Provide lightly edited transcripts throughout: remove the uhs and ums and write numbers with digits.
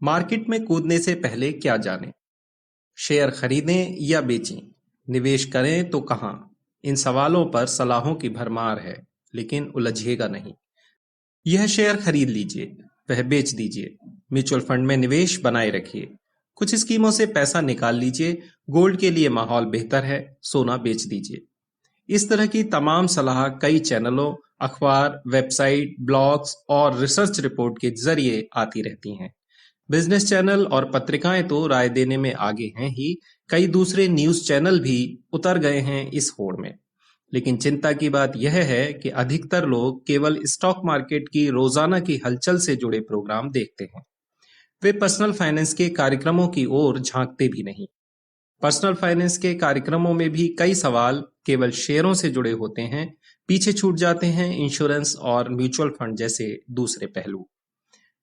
Market में कूदने से पहले क्या जानें? शेयर खरीदें या बेचें? निवेश करें तो कहां? इन सवालों पर सलाहों की भरमार है, लेकिन उलझिएगा नहीं। यह शेयर खरीद लीजिए, वह बेच दीजिए। म्यूचुअल फंड में निवेश बनाए रखिए। कुछ स्कीमों से पैसा निकाल लीजिए। गोल्ड के लिए माहौल बेहतर है, सोना बेच दीजिए। इस तरह की तमाम सलाह कई चैनलों, अखबार, वेबसाइट, ब्लॉग्स और रिसर्च रिपोर्ट के जरिए आती रहती हैं। बिजनेस चैनल और पत्रिकाएं तो राय देने में आगे हैं ही, कई दूसरे न्यूज चैनल भी उतर गए हैं इस होड़ में। लेकिन चिंता की बात यह है कि अधिकतर लोग केवल स्टॉक मार्केट की रोजाना की हलचल से जुड़े प्रोग्राम देखते हैं। वे पर्सनल फाइनेंस के कार्यक्रमों की ओर झांकते भी नहीं। पर्सनल फाइनेंस के कार्यक्रमों में भी कई सवाल केवल शेयरों से जुड़े होते हैं, पीछे छूट जाते हैं इंश्योरेंस और म्यूचुअल फंड जैसे दूसरे पहलू।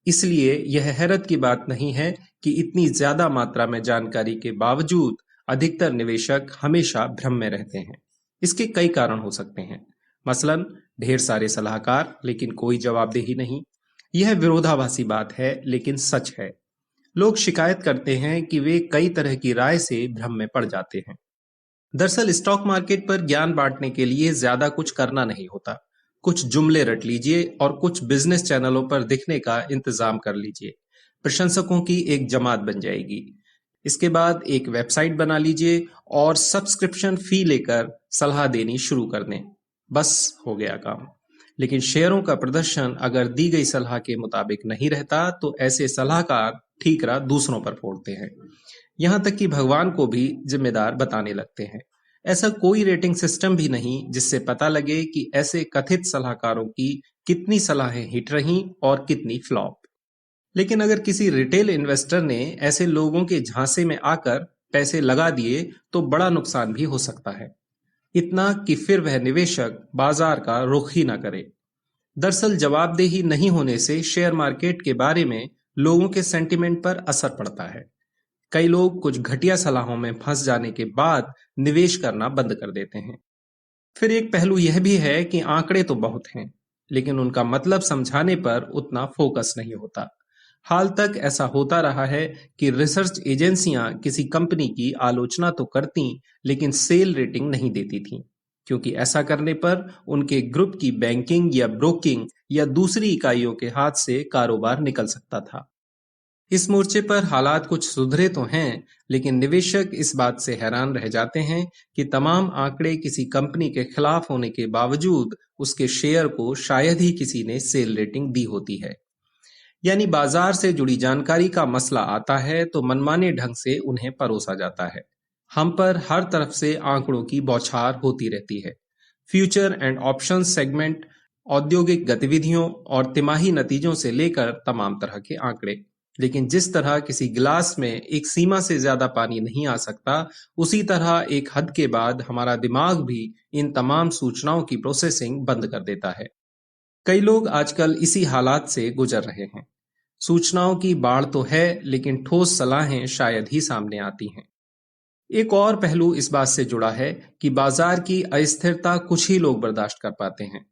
इसलिए यह हैरत की बात नहीं है कि इतनी ज्यादा मात्रा में जानकारी के बावजूद अधिकतर निवेशक हमेशा भ्रम में रहते हैं। इसके कई कारण हो सकते हैं। मसलन, ढेर सारे सलाहकार लेकिन कोई जवाबदेही नहीं। यह विरोधाभासी बात है, लेकिन सच है। लोग शिकायत करते हैं कि वे कई तरह की राय से भ्रम में पड़ जाते हैं। दरअसल स्टॉक मार्केट पर ज्ञान बांटने के लिए ज्यादा कुछ करना नहीं होता। कुछ जुमले रट लीजिए और कुछ बिजनेस चैनलों पर दिखने का इंतजाम कर लीजिए। प्रशंसकों की एक जमात बन जाएगी। इसके बाद एक वेबसाइट बना लीजिए और सब्सक्रिप्शन फी लेकर सलाह देनी शुरू कर दें। बस हो गया काम। लेकिन शेयरों का प्रदर्शन अगर दी गई सलाह के मुताबिक नहीं रहता तो ऐसे सलाहकार ठीकरा दूसरों पर फोड़ते हैं। यहां तक कि भगवान को भी जिम्मेदार बताने लगते हैं। ऐसा कोई रेटिंग सिस्टम भी नहीं जिससे पता लगे कि ऐसे कथित सलाहकारों की कितनी सलाहें हिट रहीं और कितनी फ्लॉप। लेकिन अगर किसी रिटेल इन्वेस्टर ने ऐसे लोगों के झांसे में आकर पैसे लगा दिए तो बड़ा नुकसान भी हो सकता है। इतना कि फिर वह निवेशक बाजार का रुख ही ना करे। दरअसल जवाबदेही नहीं होने से शेयर मार्केट के बारे में लोगों के सेंटिमेंट पर असर पड़ता है। कई लोग कुछ घटिया सलाहों में फंस जाने के बाद निवेश करना बंद कर देते हैं। फिर एक पहलू यह भी है कि आंकड़े तो बहुत हैं, लेकिन उनका मतलब समझाने पर उतना फोकस नहीं होता। हाल तक ऐसा होता रहा है कि रिसर्च एजेंसियां किसी कंपनी की आलोचना तो करती, लेकिन सेल रेटिंग नहीं देती थीं, क्योंकि ऐसा करने पर उनके ग्रुप की बैंकिंग या ब्रोकिंग या दूसरी इकाइयों के हाथ से कारोबार निकल सकता था। इस मोर्चे पर हालात कुछ सुधरे तो हैं, लेकिन निवेशक इस बात से हैरान रह जाते हैं कि तमाम आंकड़े किसी कंपनी के खिलाफ होने के बावजूद उसके शेयर को शायद ही किसी ने सेल रेटिंग दी होती है। यानी बाजार से जुड़ी जानकारी का मसला आता है तो मनमाने ढंग से उन्हें परोसा जाता है। हम पर हर तरफ से आंकड़ों की बौछार होती रहती है। फ्यूचर एंड ऑप्शन सेगमेंट, औद्योगिक गतिविधियों और तिमाही नतीजों से लेकर तमाम तरह के आंकड़े। लेकिन जिस तरह किसी गिलास में एक सीमा से ज्यादा पानी नहीं आ सकता, उसी तरह एक हद के बाद हमारा दिमाग भी इन तमाम सूचनाओं की प्रोसेसिंग बंद कर देता है। कई लोग आजकल इसी हालात से गुजर रहे हैं। सूचनाओं की बाढ़ तो है, लेकिन ठोस सलाहें शायद ही सामने आती हैं। एक और पहलू इस बात से जुड़ा है कि बाजार की अस्थिरता कुछ ही लोग बर्दाश्त कर पाते हैं।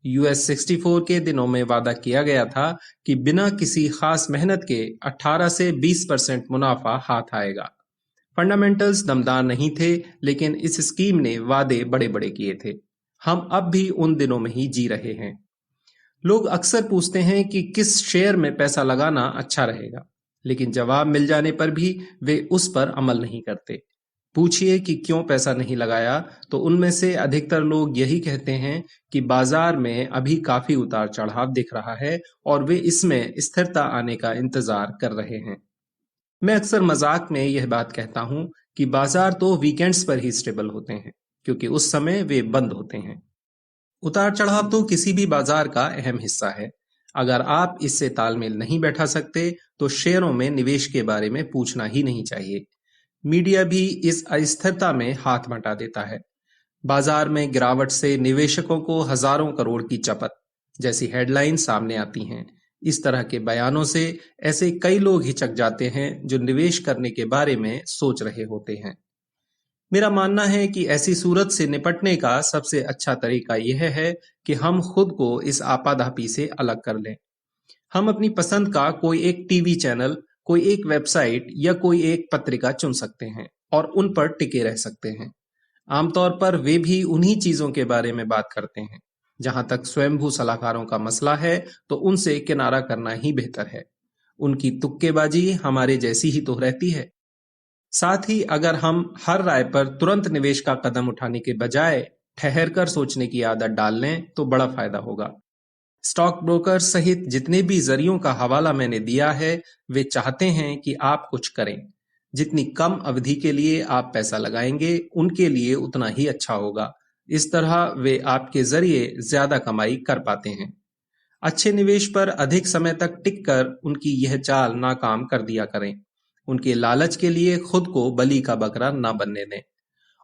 यूएस 64 के दिनों में वादा किया गया था कि बिना किसी खास मेहनत के 18 से 20% मुनाफा हाथ आएगा। फंडामेंटल्स दमदार नहीं थे, लेकिन इस स्कीम ने वादे बड़े बड़े किए थे। हम अब भी उन दिनों में ही जी रहे हैं। लोग अक्सर पूछते हैं कि किस शेयर में पैसा लगाना अच्छा रहेगा, लेकिन जवाब मिल जाने पर भी वे उस पर अमल नहीं करते। पूछिए कि क्यों पैसा नहीं लगाया, तो उनमें से अधिकतर लोग यही कहते हैं कि बाजार में अभी काफी उतार चढ़ाव दिख रहा है और वे इसमें स्थिरता आने का इंतजार कर रहे हैं। मैं अक्सर मजाक में यह बात कहता हूं कि बाजार तो वीकेंड्स पर ही स्टेबल होते हैं, क्योंकि उस समय वे बंद होते हैं। उतार चढ़ाव तो किसी भी बाजार का अहम हिस्सा है। अगर आप इससे तालमेल नहीं बैठा सकते तो शेयरों में निवेश के बारे में पूछना ही नहीं चाहिए। मीडिया भी इस अस्थिरता में हाथ बंटा देता है। बाजार में गिरावट से निवेशकों को हजारों करोड़ की चपत जैसी हेडलाइन सामने आती हैं। इस तरह के बयानों से ऐसे कई लोग हिचक जाते हैं जो निवेश करने के बारे में सोच रहे होते हैं। मेरा मानना है कि ऐसी सूरत से निपटने का सबसे अच्छा तरीका यह है कि हम खुद को इस आपाधापी से अलग कर लें। हम अपनी पसंद का कोई एक टीवी चैनल, कोई एक वेबसाइट या कोई एक पत्रिका चुन सकते हैं और उन पर टिके रह सकते हैं। आमतौर पर वे भी उन्हीं चीजों के बारे में बात करते हैं। जहां तक स्वयंभू सलाहकारों का मसला है, तो उनसे किनारा करना ही बेहतर है। उनकी तुक्केबाजी हमारे जैसी ही तो रहती है। साथ ही अगर हम हर राय पर तुरंत निवेश का कदम उठाने के बजाय ठहर कर सोचने की आदत डाल लें, तो बड़ा फायदा होगा। स्टॉक ब्रोकर सहित जितने भी जरियों का हवाला मैंने दिया है, वे चाहते हैं कि आप कुछ करें। जितनी कम अवधि के लिए आप पैसा लगाएंगे, उनके लिए उतना ही अच्छा होगा। इस तरह वे आपके जरिए ज्यादा कमाई कर पाते हैं। अच्छे निवेश पर अधिक समय तक टिक कर उनकी यह चाल नाकाम कर दिया करें। उनके लालच के लिए खुद को बलि का बकरा ना बनने दें।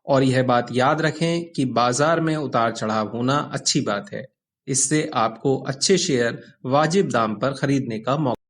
और यह बात याद रखें कि बाजार में उतार चढ़ाव होना अच्छी बात है। इससे आपको अच्छे शेयर वाजिब दाम पर खरीदने का मौका